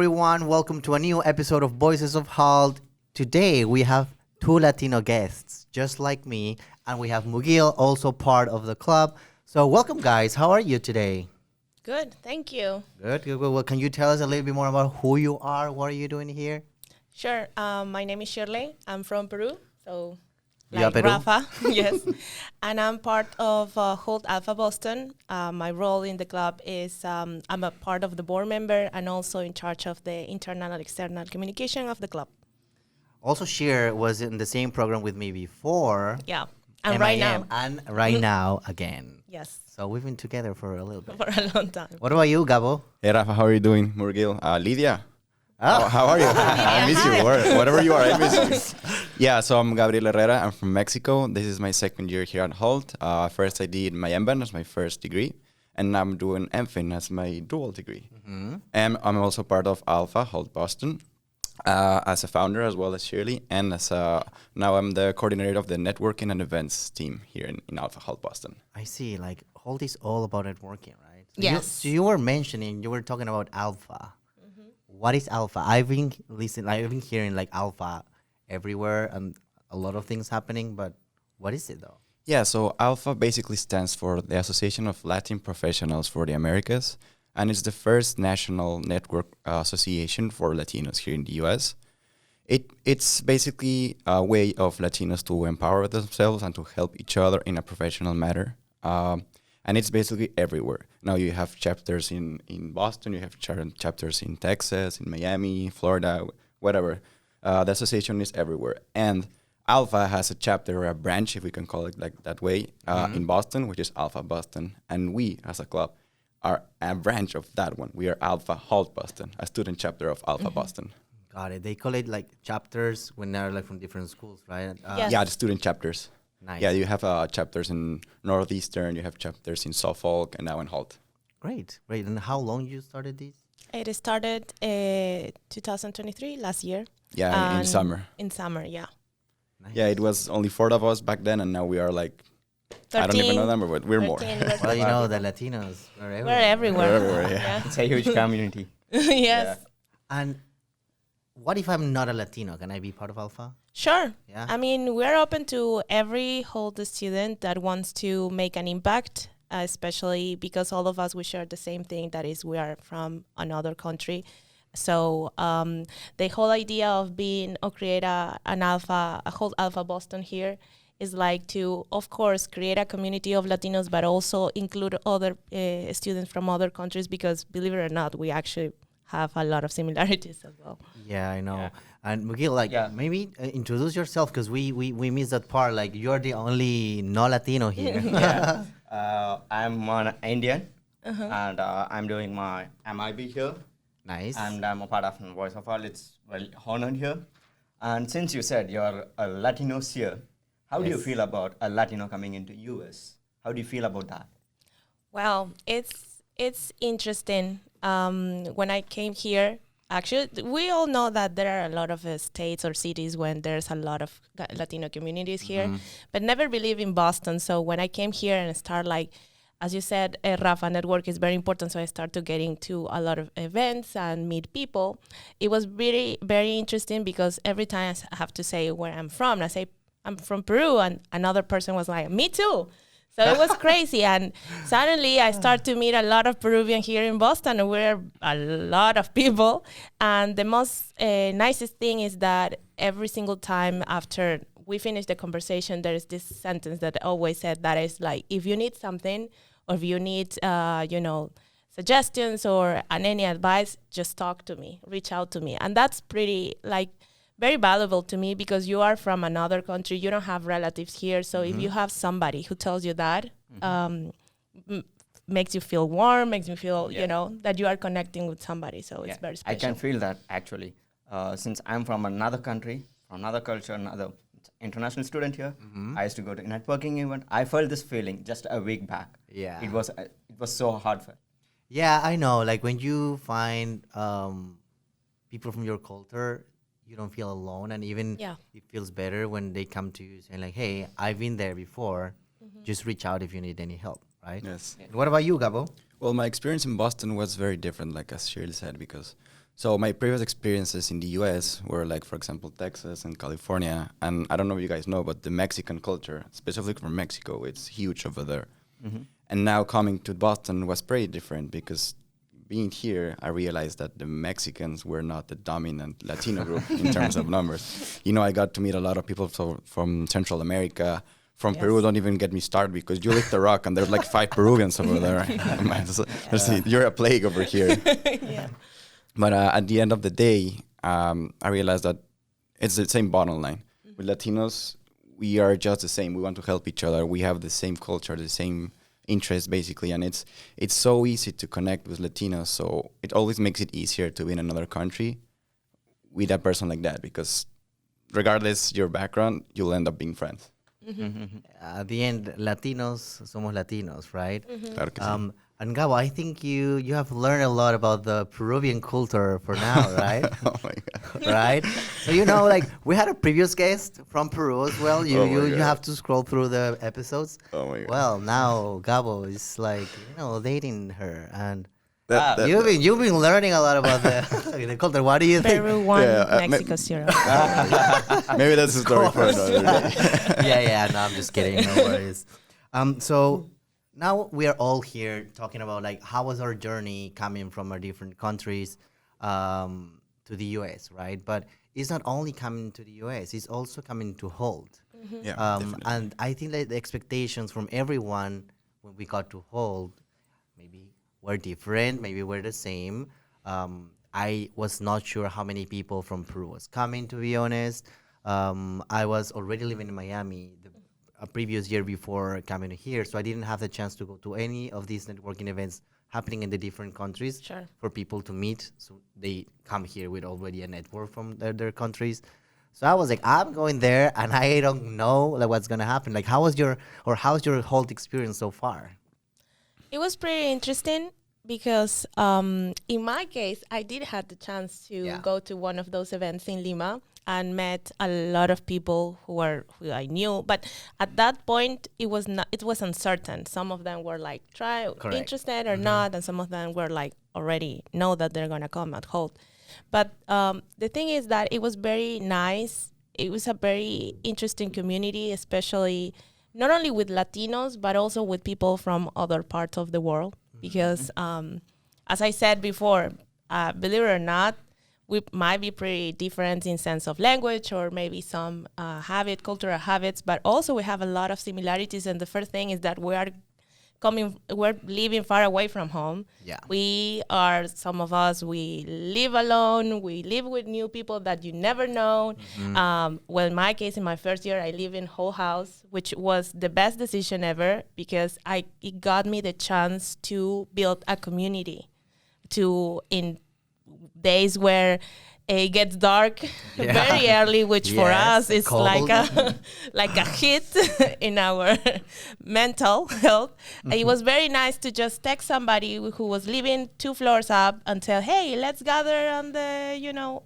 everyone. Welcome to a new episode of Voices of Hult. Today we have two Latino guests, just like me, and we have Mugil, also part of the club. So welcome, guys. How are you today? Good, thank you. Good. Well, can you tell us a little bit more about who you are? What are you doing here? Sure. My name is Shirley. I'm from Peru, so You are like Peru? Rafa, yes. And I'm part of Hult ALPFA Boston. My role in the club is I'm a part of the board member and also in charge of the internal and external communication of the club. Also, Shir was in the same program with me before. Yeah, and right now, And right now again. yes, So we've been together for a little bit. for a long time. What about you, Gabo? Hey Rafa, how are you doing? Murgil, Lydia. Oh. How are you? I miss you. Whatever you are, I miss you. Yeah, so I'm Gabriel Herrera. I'm from Mexico. This is my second year here at Hult. First I did my MBA as my first degree, and I'm doing MFin as my dual degree. Mm-hmm. And I'm also part of ALPFA, Hult Boston, as a founder as well as Shirley, and now I'm the coordinator of the networking and events team here in ALPFA, Hult Boston. I see. Like, Hult is all about networking, right? So Yes. So you were mentioning, you were talking about alpha. What is alpha? I've been hearing like alpha everywhere and a lot of things happening, but what is it though? Yeah, so ALPFA basically stands for the Association of Latin Professionals for the Americas, and it's the first national network association for Latinos here in the U.S. It's basically a way of Latinos to empower themselves and to help each other in a professional manner. And it's basically everywhere. Now you have chapters in Boston, you have chapters in Texas, in Miami, Florida, whatever. The association is everywhere. And ALPFA has a chapter or a branch, if we can call it like that way, in Boston, which is ALPFA Boston. And we, as a club, are a branch of that one. We are ALPFA Hult Boston, a student chapter of ALPFA Boston. Got it. They call it like chapters when they're like from different schools, right? Yes. Yeah, the student chapters. Nice. Yeah, you have chapters in Northeastern, you have chapters in Suffolk, and now in Hult. Great. And how long you started this? It started 2023, last year. Yeah, in And summer. In summer, yeah. Nice. Yeah, it was only 4 of us back then, and now we are like, I don't even know the number, but we're more. 13, we're Well, you know, the Latinos are We're everywhere. everywhere. We're everywhere, yeah. It's a huge community. Yes. And what if I'm not a Latino? Can I be part of Alpha? Sure. Yeah. I mean, we're open to every Hult student that wants to make an impact, especially because all of us, we share the same thing, that is we are from another country. So the whole idea of being or create a Hult ALPFA Boston here is like to, of course, create a community of Latinos, but also include other students from other countries, because believe it or not, we actually have a lot of similarities as well. Yeah, I know. Yeah. And Miguel, like, Yeah. maybe introduce yourself, because we missed that part. Like, you're the only no Latino here. Yeah. I'm an Indian, and I'm doing my MIB here, Nice. and I'm a part of Voice of All. It's well honored here. And since you said you're a Latinos here, how do you Yes. feel about a Latino coming into US? How do you feel about that? Well, it's interesting. When I came here, actually, we all know that there are a lot of states or cities when there's a lot of Latino communities here, but never believe in Boston. So when I came here and start, like, as you said, Rafa, network is very important. So I started getting to a lot of events and meet people. It was very, very interesting, because every time I have to say where I'm from, and I say I'm from Peru, and another person was like, me too. So it was crazy. And suddenly I start to meet a lot of Peruvians here in Boston, and we're a lot of people. And the most nicest thing is that every single time after we finish the conversation, there is this sentence that I always said, that is like, if you need something, or if you need, suggestions or any advice, just talk to me, reach out to me. And that's pretty, like, very valuable to me, because you are from another country, you don't have relatives here. So if you have somebody who tells you that, makes you feel warm, makes you feel, that you are connecting with somebody. So it's very special. I can feel that actually. Since I'm from another country, from another culture, another international student here, I used to go to a networking event. I felt this feeling just a week back. Yeah. It was so hard for. Yeah, I know. Like, when you find people from your culture, you don't feel alone, and even it feels better when they come to you saying like, hey, I've been there before, just reach out if you need any help, right? Yes. And what about you, Gabo? Well, my experience in Boston was very different, like as Shirley said, because So my previous experiences in the U.S. were like, for example, Texas and California. And I don't know if you guys know, but the Mexican culture, specifically from Mexico, it's huge over there. Mm-hmm. And now coming to Boston was pretty different because being here, I realized that the Mexicans were not the dominant Latino group in terms of numbers. You know, I got to meet a lot of people from Central America, from Peru. Don't even get me started because you lift the rock and there's like 5 Peruvians over there. You're a plague over here. Yeah. But at the end of the day, I realized that it's the same bottom line. With Latinos, we are just the same. We want to help each other. We have the same culture, the same interests, basically. And it's so easy to connect with Latinos. So it always makes it easier to be in another country with a person like that because regardless your background, you'll end up being friends. Mm-hmm. At the end, Latinos somos Latinos, right? Mm-hmm. Claro que sí. And Gabo, I think you have learned a lot about the Peruvian culture for now, right? Oh my God. Right? So like we had a previous guest from Peru as well. You Oh my you God. have to scroll through the episodes. Oh my God. Well, now Gabo is like dating her, and That- you've been learning a lot about the culture. What do you think? Peru 1, Yeah, Mexico 0. Maybe that's a story for another day. Yeah. No, I'm just kidding. No worries. So now we are all here talking about like how was our journey coming from our different countries to the U.S., right? But it's not only coming to the U.S. It's also coming to Hult. Yeah, definitely. And I think that the expectations from everyone when we got to Hult maybe were different, maybe were the same. I was not sure how many people from Peru was coming, to be honest. I was already living in Miami a previous year before coming here, so I didn't have the chance to go to any of these networking events happening in the different countries for people to meet. So they come here with already a network from their countries. So I was like, I'm going there, and I don't know like what's gonna happen. Like, how's your whole experience so far? It was pretty interesting because in my case, I did have the chance to go to one of those events in Lima and met a lot of people who I knew. But at that point, it was uncertain. Some of them were like interested or not, and some of them were like already know that they're gonna come at Hult. But the thing is that it was very nice. It was a very interesting community, especially not only with Latinos, but also with people from other parts of the world. Because as I said before, believe it or not, we might be pretty different in sense of language or maybe some cultural habits, but also we have a lot of similarities. And the first thing is that we're living far away from home. Yeah. Some of us, we live alone. We live with new people that you never know. Well, in my case, in my first year, I live in whole house, which was the best decision ever because it got me the chance to build a community in days where it gets dark very early, which for us is cold. like a hit in our mental health. It was very nice to just text somebody who was living 2 floors up and tell, hey, let's gather on the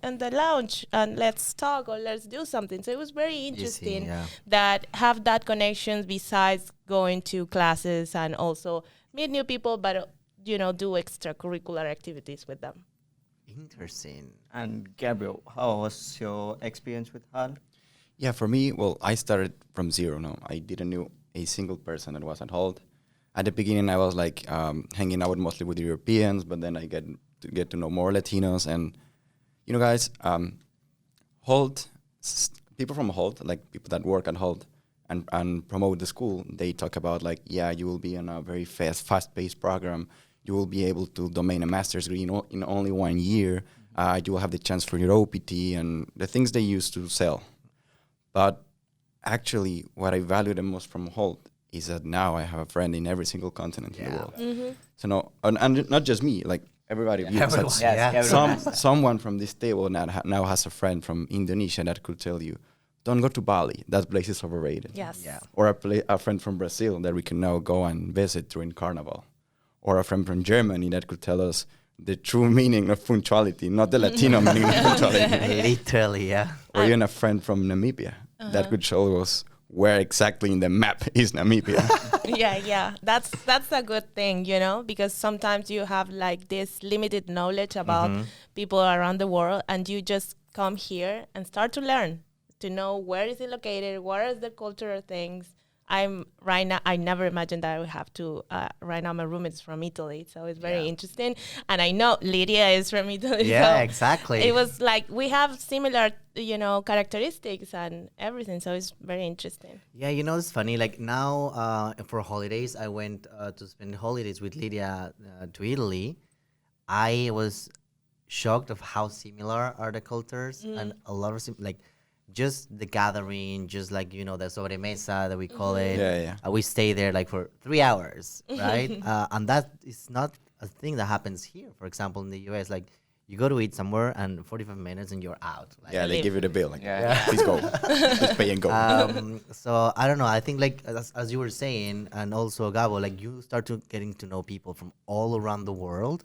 in the lounge and let's talk or let's do something. So it was very interesting that have that connections besides going to classes and also meet new people, but do extracurricular activities with them. Interesting. And Gabriel, how was your experience with Hult? Yeah, for me, well, I started from zero. No, I didn't know a single person that was at Hult. At the beginning, I was like hanging out mostly with Europeans, but then I get to know more Latinos. And guys, Hult, people from Hult, like people that work at Hult and promote the school, they talk about like, you will be on a very fast-paced program. You will be able to domain a master's degree in only 1 year. You will have the chance for your OPT and the things they used to sell. But actually, what I value the most from Hult is that now I have a friend in every single continent in the world. Mm-hmm. So no, and not just me, like everybody. Someone from this table now has a friend from Indonesia that could tell you, don't go to Bali. That place is overrated. Yes. Yeah. Or a friend from Brazil that we can now go and visit during Carnival. Or a friend from Germany that could tell us the true meaning of punctuality, not the Latino meaning of punctuality. Literally, yeah. Or even a friend from Namibia that could show us where exactly in the map is Namibia? Yeah. That's a good thing, because sometimes you have like this limited knowledge about people around the world, and you just come here and start to learn, to know where is it located, what are the cultural things. Right now, I never imagined that I would have to, right now my roommate is from Italy, so it's very interesting. And I know Lydia is from Italy. Yeah, so exactly. It was like we have similar, characteristics and everything, so it's very interesting. Yeah, it's funny. Like now, for holidays, I went to spend holidays with Lydia to Italy. I was shocked of how similar are the cultures, and a lot of like just the gathering, just like the sobremesa that we call it. Yeah. We stay there like for 3 hours, right? And that is not a thing that happens here. For example, in the US, like you go to eat somewhere and 45 minutes and you're out. Like, Yeah, they give you the bill. Like, Yeah. please go. Just pay and go. So I don't know. I think like as you were saying, and also Gabo, like you start to getting to know people from all around the world,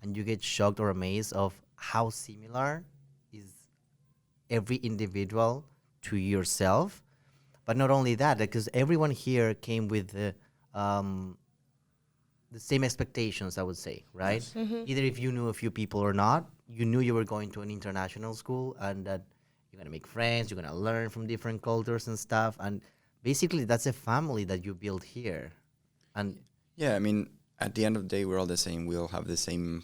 and you get shocked or amazed of how similar is every individual to yourself. But not only that, because everyone here came with the same expectations, I would say, right? Either if you knew a few people or not, you knew you were going to an international school and that you're going to make friends, you're going to learn from different cultures and stuff. And basically, that's a family that you build here. And Yeah, I mean, at the end of the day, we're all the same. We all have the same,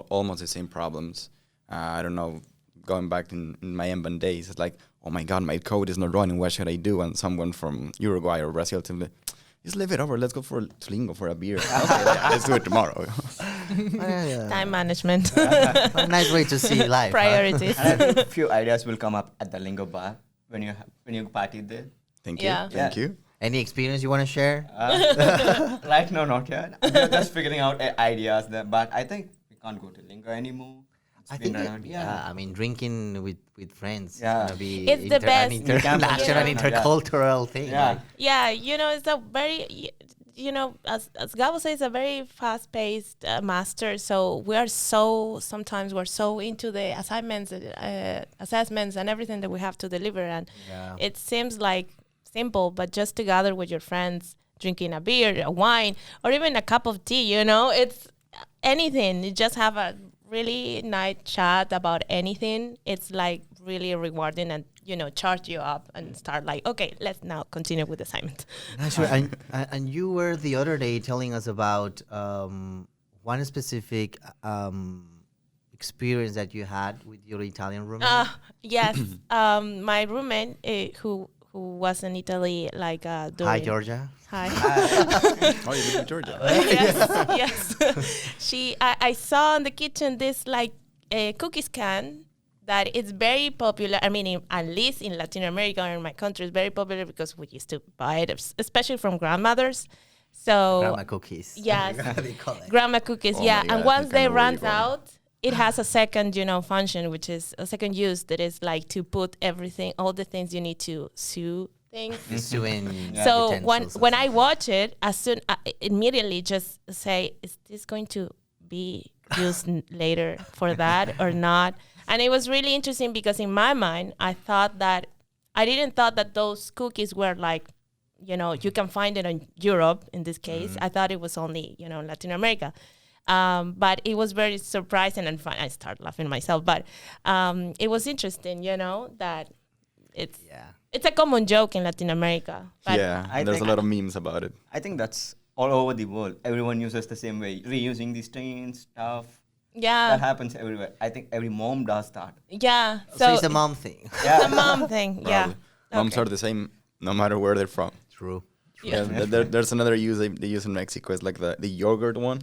almost the same problems. I don't know, going back in my Emban days, it's like, oh my God, my code is not running. What should I do? And someone from Uruguay or Brazil to me, just leave it over. Let's go for Tlingo for a beer. Okay, yeah, let's do it tomorrow. Time management. a nice way to see life. Priorities. And I think a few ideas will come up at the Lingo bar when you party there. Thank you. Yeah. Thank you. Any experience you want to share? Right now, not yet. We're just figuring out ideas there, but I think we can't go to Lingo anymore. I think I mean, drinking with friends Yeah. is gonna be It's the best. an international and Yeah. intercultural thing. Yeah. Like, Yeah, it's a very, as Gabo says, a very fast-paced master. So sometimes we're so into the assessments and everything that we have to deliver. And Yeah. it seems like simple, but just to gather with your friends, drinking a beer, a wine, or even a cup of tea, it's anything. You just have a really nice chat about anything. It's like really rewarding and, charge you up and start like, okay, let's now continue with the assignment. Not sure. And you were the other day telling us about one specific experience that you had with your Italian roommate. Yes. My roommate who was in Italy like during... Hi, Georgia. Hi. Oh, you live in Georgia. yes. I saw in the kitchen this like cookies can that it's very popular. I mean, at least in Latin America or in my country, it's very popular because we used to buy it, especially from grandmothers. So Grandma cookies. Yes. They call it. grandma cookies, Oh yeah. my God, And I once think I they know where run you're going. out, it has a second, function, which is a second use that is like to put everything, all the things you need to sew things. The sewing So utensils and when I stuff. watch it, immediately just say, is this going to be used later for that or not? And it was really interesting because in my mind, I didn't thought that those cookies were like, you can find it in Europe in this case. I thought it was only, Latin America. But it was very surprising and fun. I started laughing myself, but it was interesting, that it's a common joke in Latin America. But Yeah, I there's a think- lot of memes about it. I think that's all over the world. Everyone uses the same way, reusing these stains, stuff. That yeah, happens everywhere. I think every mom does that. yeah. So it's a mom thing. it's a mom thing. Yeah. Probably. Moms Okay. are the same no matter where they're from. True. Yeah, there's another use they use in Mexico. It's like the yogurt one.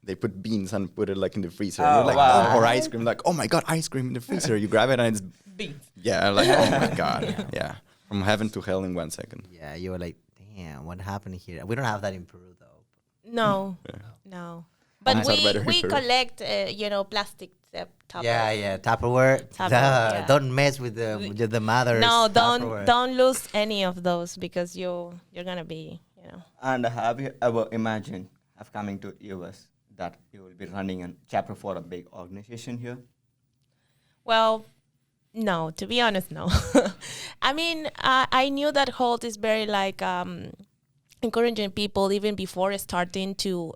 They put beans and put it like in the freezer. Oh, You're like, wow. or ice cream. Like, oh my God, ice cream in the freezer. You grab it and it's Beans. yeah, like oh my God, yeah, from heaven to hell in 1 second. Yeah, you were like, damn, what happened here? We don't have that in Peru though. No, no. But Moms are better in we Peru. collect, plastic Tupperware. Yeah, Tupperware. Tupperware, Duh, yeah. Don't mess with the mother's No, Tupperware. don't lose any of those because you're gonna be, And have you ever imagined of coming to US that you will be running a chapter for a big organization here? Well, no, to be honest, no. I mean, I knew that Hult is very like encouraging people even before starting to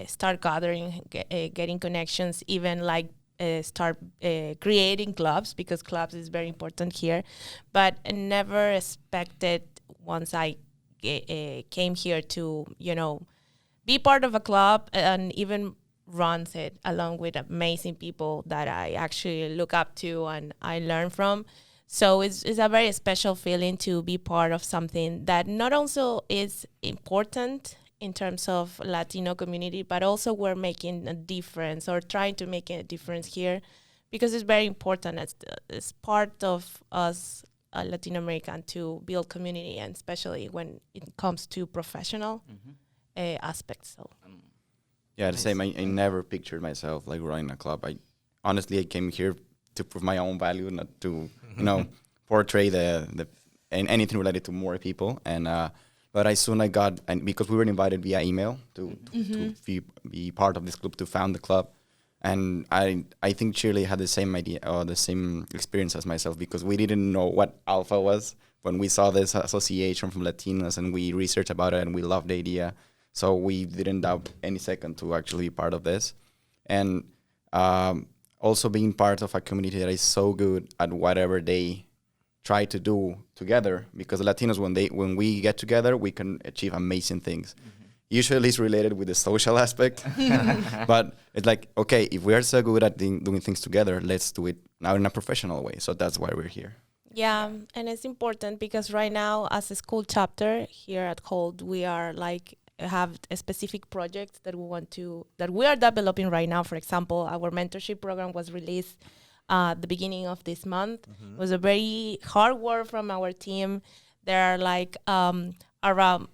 start gathering, getting connections, even like start creating clubs, because clubs is very important here. But I never expected once I came here to, be part of a club and even runs it along with amazing people that I actually look up to and I learn from. So it's a very special feeling to be part of something that not also is important in terms of Latino community, but also we're making a difference or trying to make a difference here, because it's very important as part of us Latin American to build community, and especially when it comes to professional aspects. So. Yeah, the same. I never pictured myself like running a club. I came here to prove my own value, not to portray the anything related to more people. And but I got, and because we were invited via email to be part of this club, to found the club. And I think Shirley had the same idea or the same experience as myself, because we didn't know what ALPFA was when we saw this association from Latinos, and we researched about it and we loved the idea. So we didn't doubt any second to actually be part of this. And also being part of a community that is so good at whatever they try to do together, because Latinos, when we get together, we can achieve amazing things. Usually it's related with the social aspect, but it's like, okay, if we are so good at doing things together, let's do it now in a professional way. So that's why we're here. Yeah, and it's important because right now, as a school chapter here at Hult, we are have a specific project that we are developing right now. For example, our mentorship program was released at the beginning of this month. It was a very hard work from our team. There are around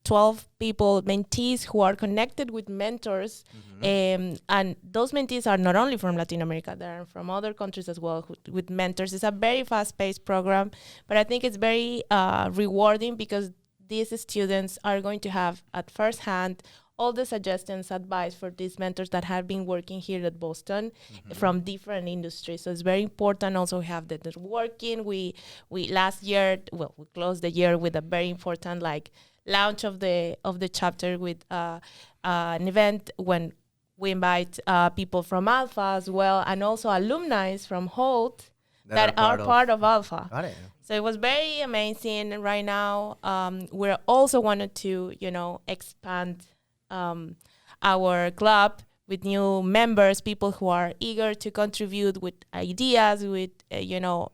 12 people, mentees, who are connected with mentors. And those mentees are not only from Latin America, they are from other countries as well with mentors. It's a very fast-paced program, but I think it's very rewarding, because these students are going to have at first hand all the suggestions, advice for these mentors that have been working here at Boston from different industries. So it's very important. Also, we have the networking. We last year, we closed the year with a very important launch of the chapter with an event when we invite people from ALPFA as well, and also alumni from Hult that are part of ALPFA. Got it. So it was very amazing. And right now, we also wanted to, expand our club with new members, people who are eager to contribute with ideas, with,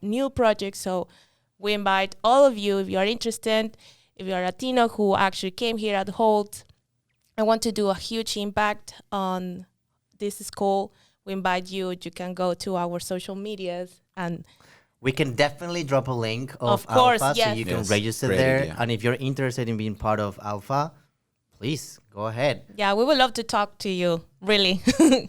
new projects. So we invite all of you, if you are interested, if you are Latino who actually came here at Hult and want to do a huge impact on this school, we invite you. You can go to our social medias, and we can definitely drop a link of course, ALPFA, yes. so you can Yes, register great there. idea. And if you're interested in being part of ALPFA, please go ahead. yeah, we would love to talk to you, really.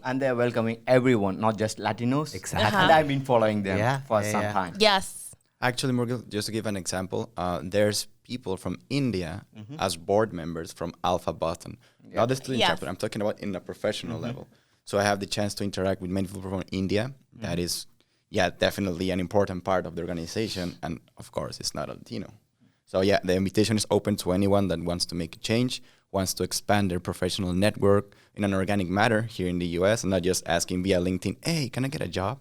And they're welcoming everyone, not just Latinos. Exactly. And I've been following them for some yeah. time. Yes. Actually, Morgan, just to give an example, there's people from India as board members from ALPFA Boston. Not the student Yes. chapter, I'm talking about in a professional level. So I have the chance to interact with many people from India. That is, definitely an important part of the organization. And of course, it's not a Latino. So the invitation is open to anyone that wants to make a change, wants to expand their professional network in an organic manner here in the US, and not just asking via LinkedIn, hey, can I get a job?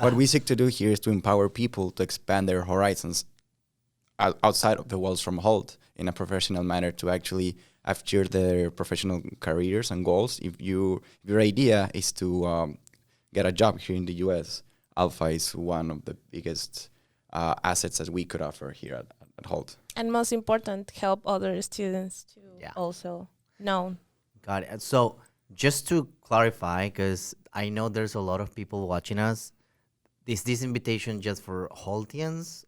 What we seek to do here is to empower people to expand their horizons outside of the walls from Hult in a professional manner, to actually achieve their professional careers and goals. If your idea is to get a job here in the US, ALPFA is one of the biggest assets that we could offer here at Hult. And most important, help other students to also know. Got it. So just to clarify, because I know there's a lot of people watching us, is this invitation just for Hultians,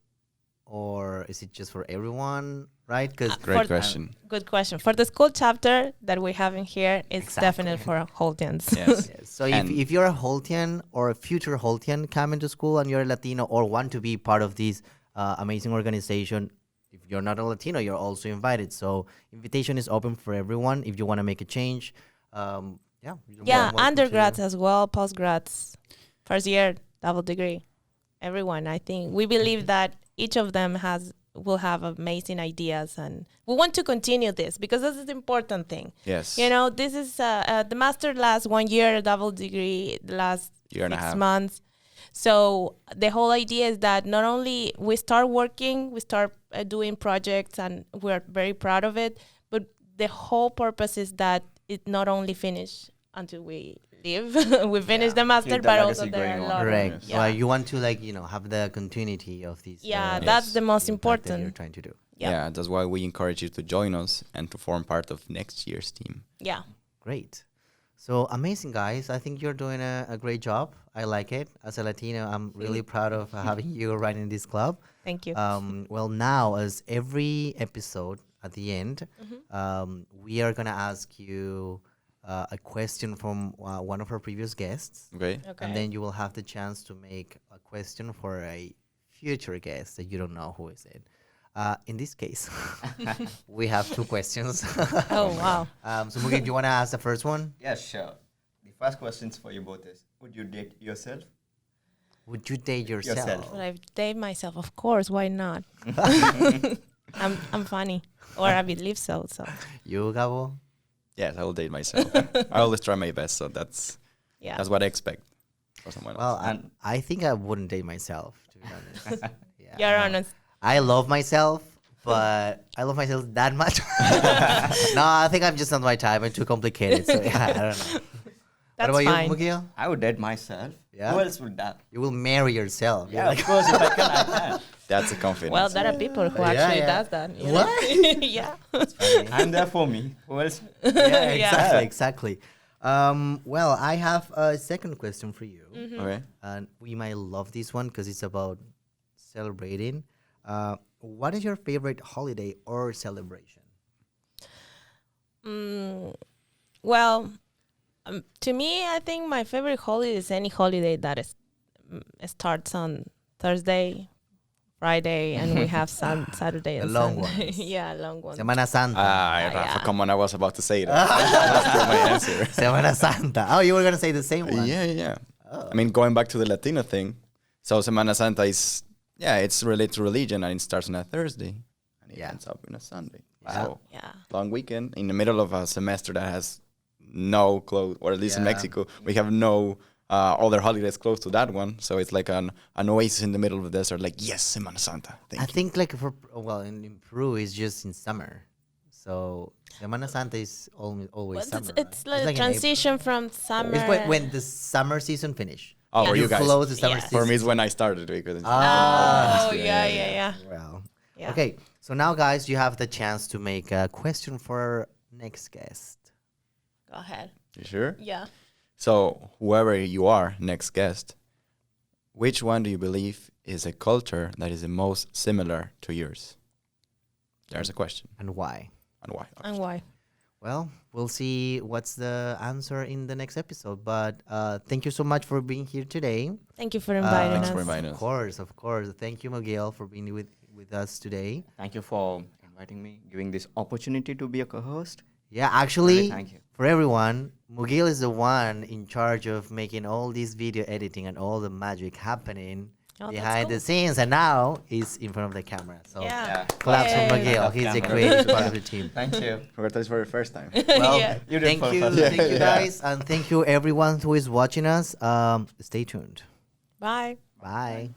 or is it just for everyone, right? Because Great question. Good question. For the school chapter that we have in here, it's Exactly. definitely for Hultians. Yes. so if you're a Hultian or a future Hultian coming to school and you're a Latino or want to be part of this amazing organization, if you're not a Latino, you're also invited. So invitation is open for everyone. If you want to make a change, you're more than welcome Undergrads to. as well, postgrads, first year, double degree, everyone. I think we believe that each of them will have amazing ideas, and we want to continue this because this is the important thing. Yes. This is the master lasts 1 year, a double degree lasts Year and a 6 half. months. So the whole idea is that not only we start working, we start doing projects, and we're very proud of it, but the whole purpose is that it not only finish until we leave, we finish the master, Keep the but also legacy there are going a on. lot of, Correct. yeah. Well, you want to have the continuity of these. Yeah, Yes. that's the most impact that you're important. trying to do. Yeah. That's why we encourage you to join us and to form part of next year's team. Yeah. Great. So amazing, guys. I think you're doing a great job. I like it. As a Latino, I'm really proud of having you running this club. Thank you. Well, now, as every episode at the end, we are going to ask you a question from one of our previous guests. Okay. Okay. And then you will have the chance to make a question for a future guest that you don't know who is it. In this case, we have 2 questions. Oh, wow. So, Mugi, do you want to ask the first one? Yeah, sure. The first questions for you both is: would you date yourself? Would you date yourself? Yourself. Would I date myself? Of course. Why not? I'm funny, or I believe so. So You, Gabo? Yes, I will date myself. I always try my best, so that's yeah. what I expect for someone Well, else. And- I think I wouldn't date myself, to be honest. Yeah. You're honest. I love myself, but I love myself that much. No, I think I'm just not my type. I'm too complicated. So yeah, I don't know. That's what about fine. you, Mugil? I would date myself. Yeah? Who else would that? You will marry yourself. Yeah, of course. If I can, I can. That's a confidence. Well, there are people who Yeah, actually yeah. does that. You know? What? Yeah. I'm there for me. Who else? Yeah, Yeah. exactly. Well, I have a second question for you. Okay. And we might love this one because it's about celebrating. What is your favorite holiday or celebration? Well, to me, I think my favorite holiday is any holiday that starts on Thursday, Friday, and we have Saturday The and long Sunday. ones. Yeah, long ones. Semana Santa. Rafa, yeah. come on, I was about to say that. That's still my answer. Semana Santa. Oh, you were going to say the same one. Yeah. I mean, going back to the Latino thing, so Semana Santa is, it's related to religion, and it starts on a Thursday, and it ends up on a Sunday. Yeah. So, Yeah. long weekend in the middle of a semester that has no close, or at least in Yeah. Mexico, we have no other holidays close to that one. So it's like an oasis in the middle of the desert, like, yes, Semana Santa. I think in Peru it's just in summer. So Semana Santa is always Well, summer. it's right? like a in transition from summer. April. It's when the summer season finish. Oh, for You you guys. close the summer Yes. season. For me, it's when I started because it's Oh, yeah. Well, Yeah. okay. So now, guys, you have the chance to make a question for our next guest. Go ahead. You sure? Yeah. So, whoever you are, next guest, which one do you believe is a culture that is the most similar to yours? There's a question. And why? And why? And why? Well, we'll see what's the answer in the next episode. But thank you so much for being here today. Thank you for inviting Thanks us. for inviting us. Of course. Thank you, Miguel, for being with us today. Thank you for inviting me, giving this opportunity to be a co-host. Yeah, actually, Really, thank you. for everyone, Miguel is the one in charge of making all this video editing and all the magic happening Oh, that's behind the cool. scenes. And now he's in front of the camera. So Yeah. claps for Yay. Miguel. Love He's the camera. greatest part of the team. Thank you. Forgot this for the first time. Well, Yeah. You did thank you, perfect. thank you guys, and thank you everyone who is watching us. Stay tuned. Bye. Bye.